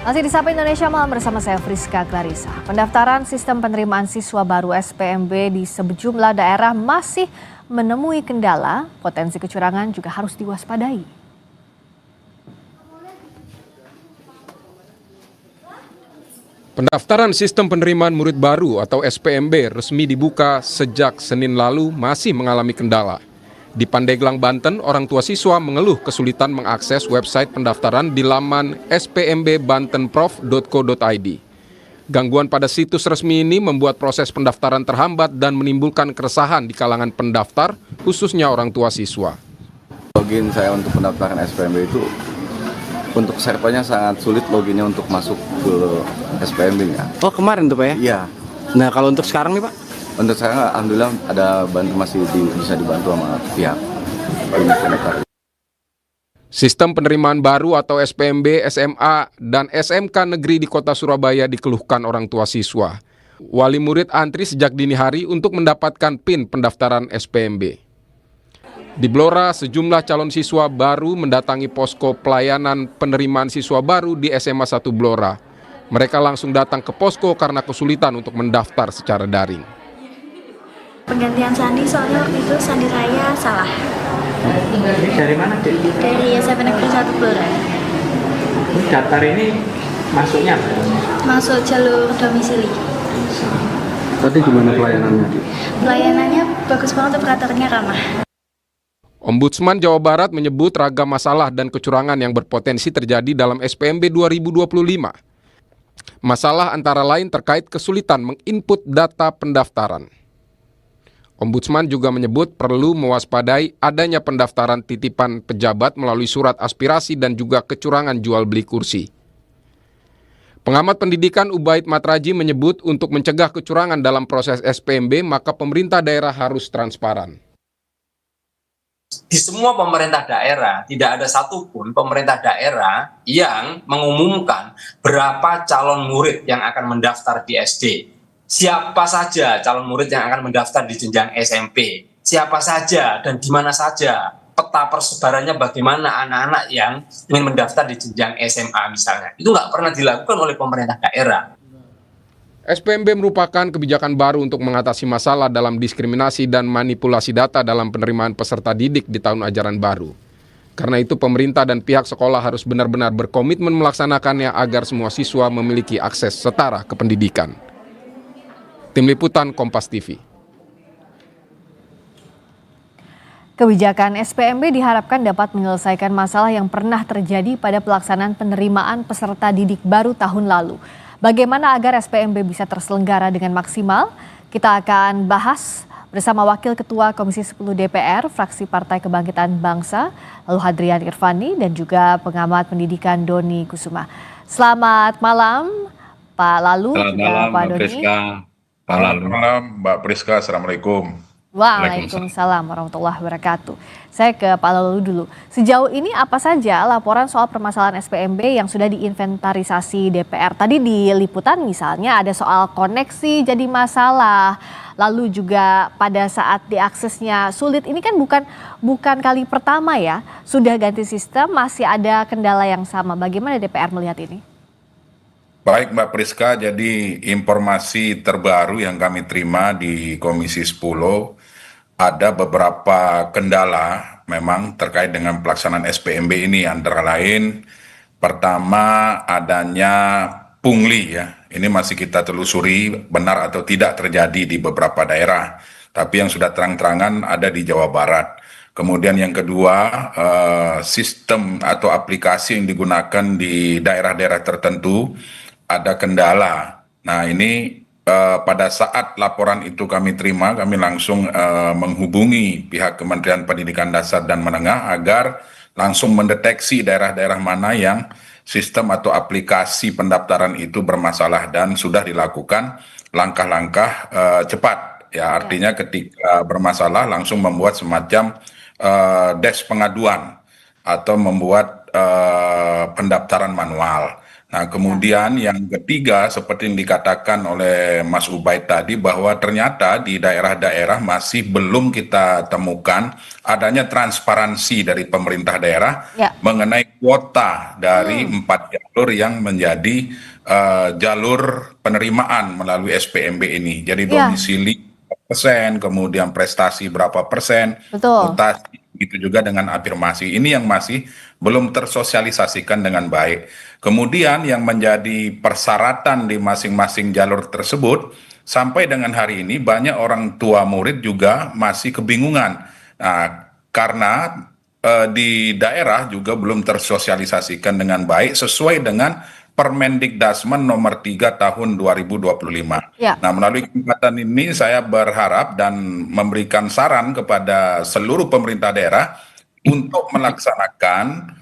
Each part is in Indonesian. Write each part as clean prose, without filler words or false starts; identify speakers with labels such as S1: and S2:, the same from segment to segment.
S1: Masih di Sapa Indonesia Malam bersama saya Friska Clarissa. Pendaftaran sistem penerimaan siswa baru SPMB di sejumlah daerah masih menemui kendala, potensi kecurangan juga harus diwaspadai.
S2: Pendaftaran sistem penerimaan murid baru atau SPMB resmi dibuka sejak Senin lalu masih mengalami kendala. Di Pandeglang, Banten, orang tua siswa mengeluh kesulitan mengakses website pendaftaran di laman spmbbantenprof.co.id. Gangguan pada situs resmi ini membuat proses pendaftaran terhambat dan menimbulkan keresahan di kalangan pendaftar, khususnya orang tua siswa.
S3: Login saya untuk pendaftaran SPMB itu, untuk servernya sangat sulit loginnya untuk masuk ke SPMB-nya.
S4: Oh, kemarin tuh Pak ya?
S3: Iya.
S4: Nah, kalau untuk sekarang nih Pak?
S3: Untuk saya alhamdulillah ada masih bisa dibantu sama pihak pendaftar.
S2: Sistem penerimaan baru atau SPMB, SMA, dan SMK negeri di kota Surabaya dikeluhkan orang tua siswa. Wali murid antri sejak dini hari untuk mendapatkan PIN pendaftaran SPMB. Di Blora, sejumlah calon siswa baru mendatangi posko pelayanan penerimaan siswa baru di SMA 1 Blora. Mereka langsung datang ke posko karena kesulitan untuk mendaftar secara daring.
S5: Penggantian sandi, soalnya waktu itu sandi saya salah.
S4: Dari mana, Dek?
S5: Dari SMP Negeri 1 Blora.
S4: Daftar ini masuknya apa?
S5: Masuk jalur domisili.
S3: Tadi gimana pelayanannya?
S5: Pelayanannya bagus banget, operatornya ramah.
S2: Ombudsman Jawa Barat menyebut ragam masalah dan kecurangan yang berpotensi terjadi dalam SPMB 2025. Masalah antara lain terkait kesulitan menginput data pendaftaran. Ombudsman juga menyebut perlu mewaspadai adanya pendaftaran titipan pejabat melalui surat aspirasi dan juga kecurangan jual beli kursi. Pengamat pendidikan Ubaid Matraji menyebut untuk mencegah kecurangan dalam proses SPMB maka pemerintah daerah harus transparan.
S6: Di semua pemerintah daerah, tidak ada satupun pemerintah daerah yang mengumumkan berapa calon murid yang akan mendaftar di SD. Siapa saja calon murid yang akan mendaftar di jenjang SMP, siapa saja dan di mana saja, peta persebarannya bagaimana anak-anak yang ingin mendaftar di jenjang SMA misalnya. Itu nggak pernah dilakukan oleh pemerintah daerah.
S2: SPMB merupakan kebijakan baru untuk mengatasi masalah dalam diskriminasi dan manipulasi data dalam penerimaan peserta didik di tahun ajaran baru. Karena itu pemerintah dan pihak sekolah harus benar-benar berkomitmen melaksanakannya agar semua siswa memiliki akses setara ke pendidikan. Tim Liputan Kompas TV.
S1: Kebijakan SPMB diharapkan dapat menyelesaikan masalah yang pernah terjadi pada pelaksanaan penerimaan peserta didik baru tahun lalu. Bagaimana agar SPMB bisa terselenggara dengan maksimal? Kita akan bahas bersama Wakil Ketua Komisi 10 DPR, fraksi Partai Kebangkitan Bangsa, lalu Hadrian Irvani, dan juga pengamat pendidikan Doni Kusuma. Selamat malam, Pak Lalu,
S7: Selamat
S1: juga
S7: malam,
S1: Pak
S7: Mbak
S1: Doni.
S7: Priska. Selamat malam, Mbak Priska. Assalamualaikum.
S1: Waalaikumsalam warahmatullahi wabarakatuh. Saya ke Pak Lalu dulu. Sejauh ini apa saja laporan soal permasalahan SPMB yang sudah diinventarisasi DPR? Tadi di liputan misalnya ada soal koneksi jadi masalah, lalu juga pada saat diaksesnya sulit. Ini kan bukan kali pertama ya, sudah ganti sistem masih ada kendala yang sama. Bagaimana DPR melihat ini?
S7: Baik Mbak Priska, jadi informasi terbaru yang kami terima di Komisi 10, ada beberapa kendala memang terkait dengan pelaksanaan SPMB ini, antara lain pertama adanya pungli ya. Ini masih kita telusuri benar atau tidak terjadi di beberapa daerah, tapi yang sudah terang-terangan ada di Jawa Barat. Kemudian yang kedua, sistem atau aplikasi yang digunakan di daerah-daerah tertentu ada kendala. Nah ini pada saat laporan itu kami terima, kami langsung menghubungi pihak Kementerian Pendidikan Dasar dan Menengah agar langsung mendeteksi daerah-daerah mana yang sistem atau aplikasi pendaftaran itu bermasalah, dan sudah dilakukan langkah-langkah cepat. Ya, artinya ketika bermasalah langsung membuat semacam desk pengaduan atau membuat pendaftaran manual. Nah, kemudian yang ketiga, seperti yang dikatakan oleh Mas Ubaid tadi, bahwa ternyata di daerah-daerah masih belum kita temukan adanya transparansi dari pemerintah daerah
S1: Ya.
S7: mengenai kuota dari 4 jalur yang menjadi jalur penerimaan melalui SPMB ini. Jadi
S1: Ya.
S7: domisili persen, kemudian prestasi berapa persen,
S1: Betul.
S7: mutasi, begitu juga dengan afirmasi. Ini yang masih belum tersosialisasikan dengan baik. Kemudian yang menjadi persyaratan di masing-masing jalur tersebut, sampai dengan hari ini banyak orang tua murid juga masih kebingungan. Nah, karena di daerah juga belum tersosialisasikan dengan baik sesuai dengan Permendikdasmen nomor 3 tahun 2025.
S1: Ya.
S7: Nah, melalui kesempatan ini saya berharap dan memberikan saran kepada seluruh pemerintah daerah untuk melaksanakan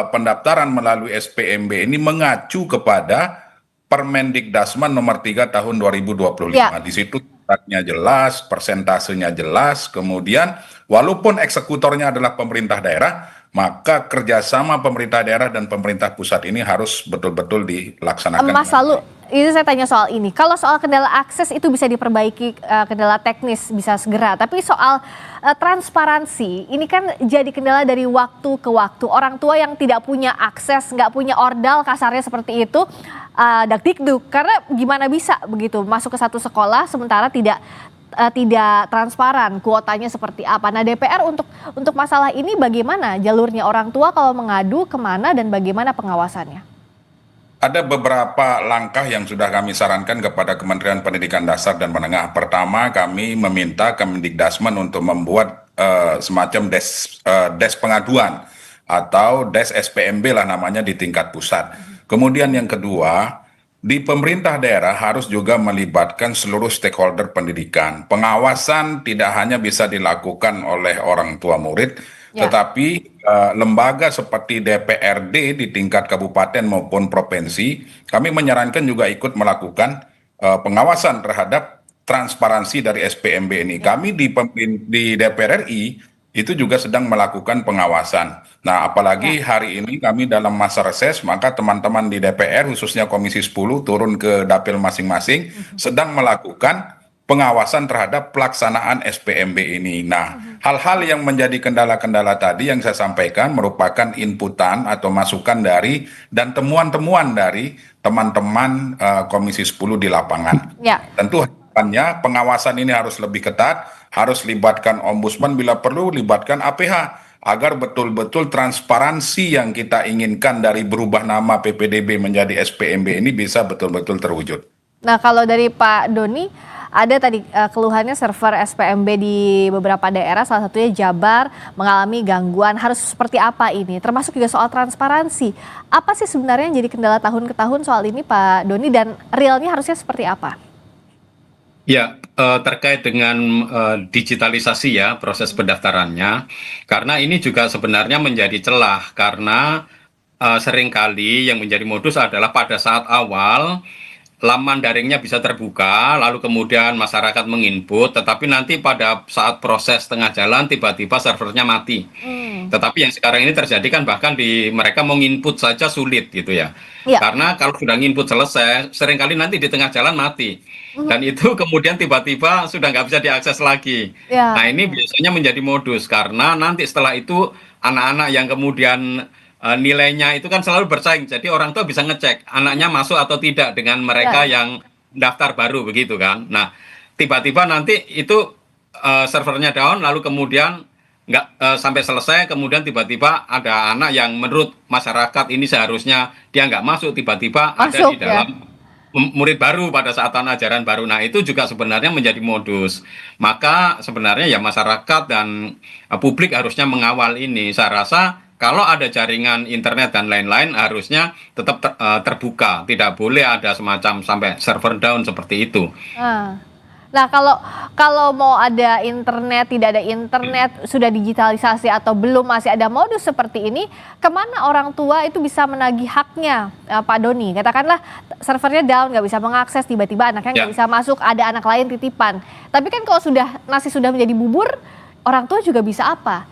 S7: pendaftaran melalui SPMB ini mengacu kepada Permendikdasmen nomor 3 tahun 2025.
S1: Ya.
S7: Di situ syaratnya jelas, persentasenya jelas, kemudian walaupun eksekutornya adalah pemerintah daerah, maka kerjasama pemerintah daerah dan pemerintah pusat ini harus betul-betul dilaksanakan.
S1: Mas Lalu, ini saya tanya soal ini. Kalau soal kendala akses itu bisa diperbaiki, kendala teknis bisa segera. Tapi soal transparansi, ini kan jadi kendala dari waktu ke waktu. Orang tua yang tidak punya akses, nggak punya ordal, kasarnya seperti itu, dakdikduk. Karena gimana bisa begitu masuk ke satu sekolah sementara tidak transparan kuotanya seperti apa. Nah, DPR untuk masalah ini bagaimana jalurnya orang tua kalau mengadu kemana dan bagaimana pengawasannya?
S7: Ada beberapa langkah yang sudah kami sarankan kepada Kementerian Pendidikan Dasar dan Menengah. Pertama, kami meminta Kemendikdasmen untuk membuat semacam des pengaduan atau des SPMB lah namanya di tingkat pusat. Kemudian yang kedua, di pemerintah daerah harus juga melibatkan seluruh stakeholder pendidikan. Pengawasan tidak hanya bisa dilakukan oleh orang tua murid, tetapi lembaga seperti DPRD di tingkat kabupaten maupun provinsi, kami menyarankan juga ikut melakukan pengawasan terhadap transparansi dari SPMB ini. Kami di DPR RI itu juga sedang melakukan pengawasan. Nah, apalagi hari ini kami dalam masa reses, maka teman-teman di DPR, khususnya Komisi 10, turun ke dapil masing-masing, sedang melakukan pengawasan terhadap pelaksanaan SPMB ini. Nah, hal-hal yang menjadi kendala-kendala tadi yang saya sampaikan merupakan inputan atau masukan dari dan temuan-temuan dari teman-teman Komisi 10 di lapangan.
S1: Ya.
S7: Tentu harapannya pengawasan ini harus lebih ketat, harus libatkan ombudsman bila perlu, libatkan APH, agar betul-betul transparansi yang kita inginkan dari berubah nama PPDB menjadi SPMB ini bisa betul-betul terwujud.
S1: Nah, kalau dari Pak Doni, ada tadi keluhannya server SPMB di beberapa daerah, salah satunya Jabar, mengalami gangguan. Harus seperti apa ini? Termasuk juga soal transparansi. Apa sih sebenarnya yang jadi kendala tahun ke tahun soal ini, Pak Doni, dan realnya harusnya seperti apa?
S8: Ya, terkait dengan digitalisasi ya proses pendaftarannya, karena ini juga sebenarnya menjadi celah karena seringkali yang menjadi modus adalah pada saat awal laman daringnya bisa terbuka, lalu kemudian masyarakat menginput, tetapi nanti pada saat proses tengah jalan tiba-tiba servernya mati. Tetapi yang sekarang ini terjadi kan bahkan mereka mau nginput saja sulit gitu ya. Karena kalau sudah nginput selesai, seringkali nanti di tengah jalan mati. Dan itu kemudian tiba-tiba sudah nggak bisa diakses lagi. Nah, ini biasanya menjadi modus karena nanti setelah itu anak-anak yang kemudian nilainya itu kan selalu bersaing, jadi orang tua bisa ngecek anaknya masuk atau tidak dengan mereka yang daftar baru begitu kan. Nah, tiba-tiba nanti itu servernya down, lalu kemudian nggak sampai selesai, kemudian tiba-tiba ada anak yang menurut masyarakat ini seharusnya dia nggak masuk, tiba-tiba ada di dalam murid baru pada saat tahun ajaran baru. Nah, itu juga sebenarnya menjadi modus. Maka sebenarnya ya masyarakat dan publik harusnya mengawal ini. Saya rasa kalau ada jaringan internet dan lain-lain harusnya tetap terbuka, tidak boleh ada semacam sampai server down seperti itu.
S1: Nah, kalau mau ada internet, tidak ada internet, sudah digitalisasi atau belum, masih ada modus seperti ini, kemana orang tua itu bisa menagih haknya, Pak Doni? Katakanlah servernya down, nggak bisa mengakses, tiba-tiba anaknya nggak bisa masuk, ada anak lain titipan. Tapi kan kalau nasi sudah menjadi bubur, orang tua juga bisa apa?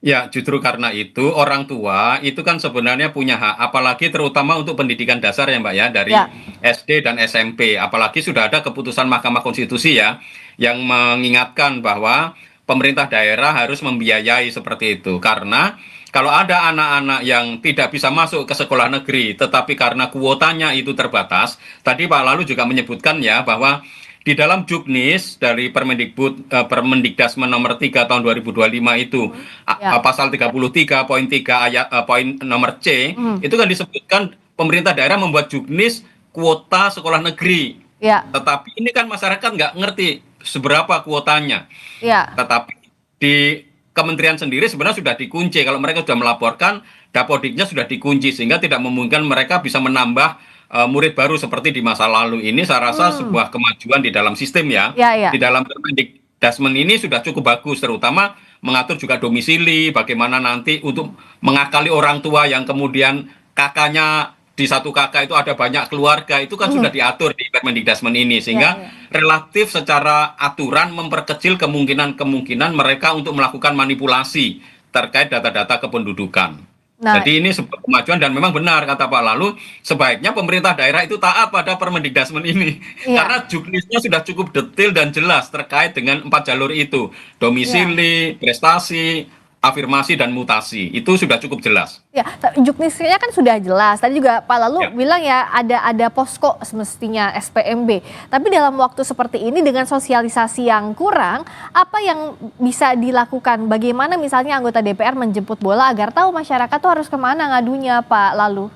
S8: Ya, justru karena itu orang tua itu kan sebenarnya punya hak, apalagi terutama untuk pendidikan dasar ya Mbak ya, dari
S1: Ya,
S8: SD dan SMP. Apalagi sudah ada keputusan Mahkamah Konstitusi ya, yang mengingatkan bahwa pemerintah daerah harus membiayai seperti itu. Karena kalau ada anak-anak yang tidak bisa masuk ke sekolah negeri, tetapi karena kuotanya itu terbatas, tadi Pak Lalu juga menyebutkan ya bahwa di dalam Juknis dari Permendikdasmen nomor 3 tahun 2025 itu
S1: ya.
S8: pasal 33.3 ayat poin nomor C itu kan disebutkan pemerintah daerah membuat Juknis kuota sekolah negeri.
S1: Ya,
S8: Tetapi ini kan masyarakat nggak ngerti seberapa kuotanya.
S1: ya.
S8: Tetapi di kementerian sendiri sebenarnya sudah dikunci. Kalau mereka sudah melaporkan, Dapodiknya sudah dikunci sehingga tidak memungkinkan mereka bisa menambah murid baru seperti di masa lalu. Ini saya rasa sebuah kemajuan di dalam sistem ya.
S1: Ya, ya.
S8: Di dalam Permendikdasmen ini sudah cukup bagus, terutama mengatur juga domisili, bagaimana nanti untuk mengakali orang tua yang kemudian kakaknya di satu kakak itu ada banyak keluarga, itu kan sudah diatur di Permendikdasmen ini, sehingga relatif secara aturan memperkecil kemungkinan-kemungkinan mereka untuk melakukan manipulasi terkait data-data kependudukan.
S1: Nah,
S8: Jadi ini sebuah kemajuan dan memang benar kata Pak Lalu, sebaiknya pemerintah daerah itu taat pada Permendikdasmen ini.
S1: iya.
S8: Karena juknisnya sudah cukup detail dan jelas terkait dengan 4 jalur itu. Domisili, prestasi, afirmasi, dan mutasi. Itu sudah cukup jelas.
S1: Ya, juknisnya kan sudah jelas. Tadi juga Pak Lalu
S8: Ya.
S1: bilang ya ada posko semestinya SPMB. Tapi dalam waktu seperti ini dengan sosialisasi yang kurang, apa yang bisa dilakukan? Bagaimana misalnya anggota DPR menjemput bola agar tahu masyarakat tuh harus kemana ngadunya, Pak Lalu?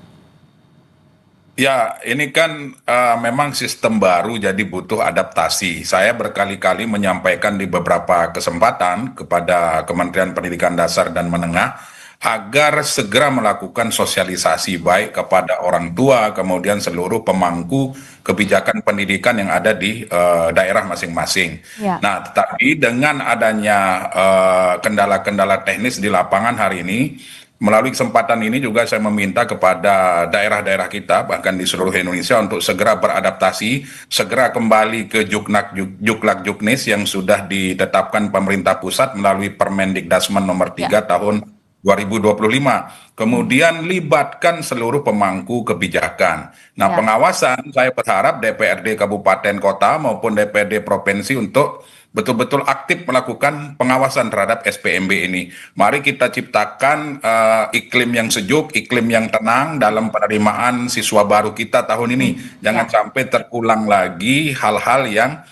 S7: Ya, ini kan memang sistem baru jadi butuh adaptasi. Saya berkali-kali menyampaikan di beberapa kesempatan kepada Kementerian Pendidikan Dasar dan Menengah agar segera melakukan sosialisasi baik kepada orang tua, kemudian seluruh pemangku kebijakan pendidikan yang ada di daerah masing-masing.
S1: Ya.
S7: Nah, tetapi dengan adanya kendala-kendala teknis di lapangan hari ini, melalui kesempatan ini juga saya meminta kepada daerah-daerah kita, bahkan di seluruh Indonesia, untuk segera beradaptasi, segera kembali ke Juklak Juknis yang sudah ditetapkan pemerintah pusat melalui Permendikdasmen nomor 3 tahun 2025. Kemudian libatkan seluruh pemangku kebijakan. Nah, pengawasan saya berharap DPRD Kabupaten Kota maupun DPRD Provinsi untuk betul-betul aktif melakukan pengawasan terhadap SPMB ini. Mari kita ciptakan iklim yang sejuk, iklim yang tenang dalam penerimaan siswa baru kita tahun ini. Jangan sampai terulang lagi hal-hal yang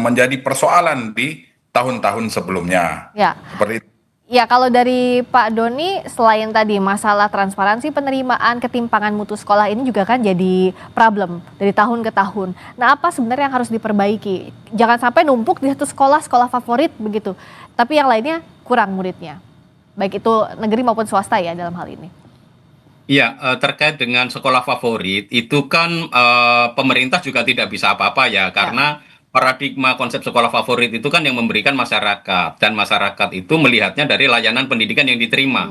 S7: menjadi persoalan di tahun-tahun sebelumnya.
S1: Ya.
S7: Seperti itu.
S1: Ya, kalau dari Pak Doni, selain tadi masalah transparansi penerimaan ketimpangan mutu sekolah ini juga kan jadi problem dari tahun ke tahun. Nah, apa sebenarnya yang harus diperbaiki? Jangan sampai numpuk di satu sekolah favorit begitu, tapi yang lainnya kurang muridnya. Baik itu negeri maupun swasta ya dalam hal ini.
S8: Iya, terkait dengan sekolah favorit, itu kan pemerintah juga tidak bisa apa-apa ya, karena paradigma konsep sekolah favorit itu kan yang memberikan masyarakat, dan masyarakat itu melihatnya dari layanan pendidikan yang diterima.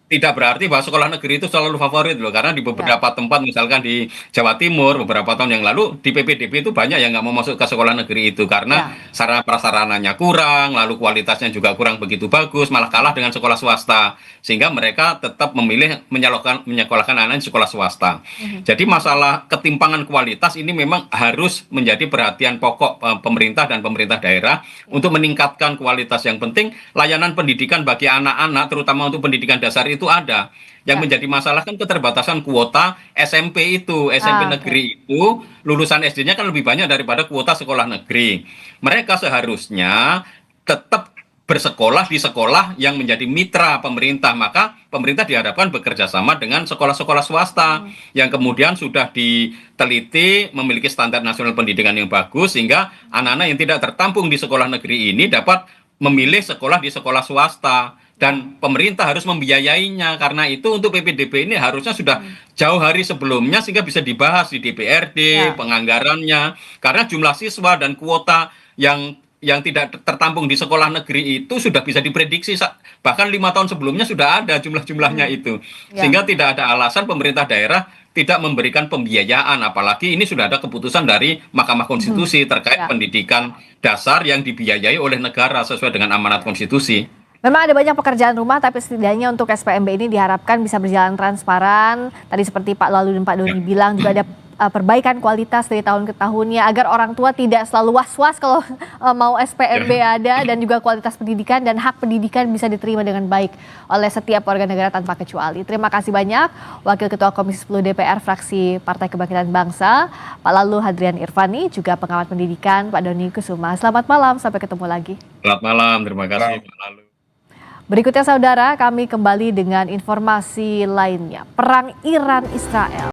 S8: Tidak berarti bahwa sekolah negeri itu selalu favorit loh, karena di beberapa tempat misalkan di Jawa Timur beberapa tahun yang lalu di PPDB itu banyak yang nggak mau masuk ke sekolah negeri itu karena sarana prasarananya kurang, lalu kualitasnya juga kurang begitu bagus, malah kalah dengan sekolah swasta, sehingga mereka tetap memilih menyekolahkan anak di sekolah swasta. Jadi masalah ketimpangan kualitas ini memang harus menjadi perhatian pokok pemerintah dan pemerintah daerah untuk meningkatkan kualitas. Yang penting layanan pendidikan bagi anak-anak, terutama untuk pendidikan dasar itu ada. Yang menjadi masalah kan keterbatasan kuota SMP itu. SMP negeri itu lulusan SD-nya kan lebih banyak daripada kuota sekolah negeri. Mereka seharusnya tetap bersekolah di sekolah yang menjadi mitra pemerintah. Maka pemerintah dihadapkan bekerja sama dengan sekolah-sekolah swasta yang kemudian sudah diteliti memiliki standar nasional pendidikan yang bagus, sehingga anak-anak yang tidak tertampung di sekolah negeri ini dapat memilih sekolah di sekolah swasta. Dan pemerintah harus membiayainya. Karena itu untuk PPDB ini harusnya sudah jauh hari sebelumnya sehingga bisa dibahas di DPRD, penganggarannya. Karena jumlah siswa dan kuota yang tidak tertampung di sekolah negeri itu sudah bisa diprediksi. Bahkan 5 tahun sebelumnya sudah ada jumlah-jumlahnya itu. Sehingga tidak ada alasan pemerintah daerah tidak memberikan pembiayaan. Apalagi ini sudah ada keputusan dari Mahkamah Konstitusi terkait pendidikan dasar yang dibiayai oleh negara sesuai dengan amanat konstitusi.
S1: Memang ada banyak pekerjaan rumah, tapi setidaknya untuk SPMB ini diharapkan bisa berjalan transparan. Tadi seperti Pak Lalu dan Pak Doni bilang, juga ada perbaikan kualitas dari tahun ke tahunnya, agar orang tua tidak selalu was-was kalau mau SPMB ada, dan juga kualitas pendidikan dan hak pendidikan bisa diterima dengan baik oleh setiap warga negara tanpa kecuali. Terima kasih banyak Wakil Ketua Komisi 10 DPR fraksi Partai Kebangkitan Bangsa, Pak Lalu Hadrian Irvani, juga pengamat pendidikan Pak Doni Kusuma. Selamat malam, sampai ketemu lagi.
S8: Selamat malam, terima kasih Pak Lalu.
S1: Berikutnya saudara, kami kembali dengan informasi lainnya. Perang Iran-Israel.